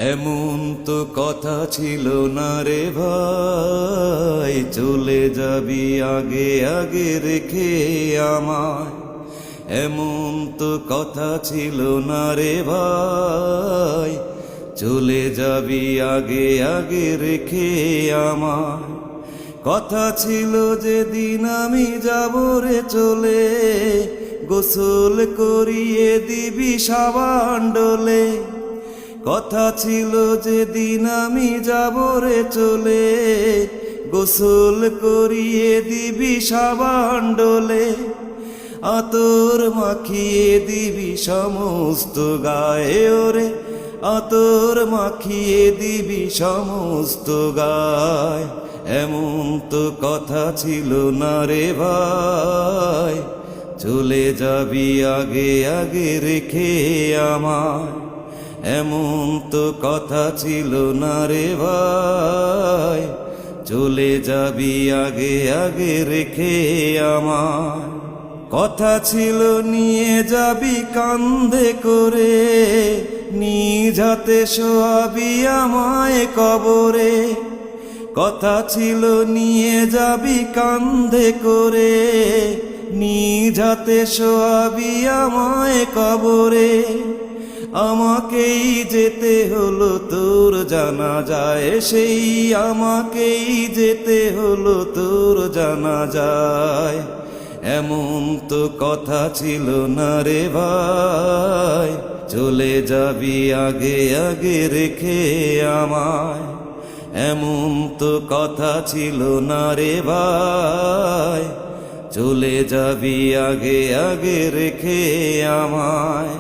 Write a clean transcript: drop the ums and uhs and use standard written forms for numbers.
এমন তো কথা ছিল না রে ভাই, চলে যাবি আগে আগে রেখে আমায়। এমন তো কথা ছিল না রে ভাই, চলে যাবি আগে আগে রেখে আমায়। কথা ছিল যেদিন আমি যাব রে চলে, গোসল করিয়ে দিবি সাবান ডোলে। কথা ছিল যেদিন আমি যাব রে চলে, গোসল করিয়ে দিবি সাবান ডোলে। আতর মাখিয়ে দিবি সমস্ত গায়ে ওরে, আতর মাখিয়ে দিবি সমস্ত গায়। এমন তো কথা ছিল না রে ভাই, চলে যাবি আগে আগে রেখে আমায়। এমন তো কথা ছিল না রে ভাই, চলে যাবি আগে আগে রেখে আমায়। কথা ছিল নিয়ে যাবি কান্ধে করে, নিজ হাতে শোয়াবি আমায় কবরে। কথা ছিল নিয়ে যাবি কান্ধে করে, নিজ হাতে শোয়াবি আমায় কবরে। আমাকেই যেতে হলো তোর জানাজায়, সেই আমাকেই যেতে হলো তোর জানাজায়। এমন তো কথা ছিল না রে ভাই, চলে যাবি আগে আগে রেখে আমায়। এমন তো কথা ছিল না রে ভাই, চলে যাবি আগে আগে রেখে আমায়।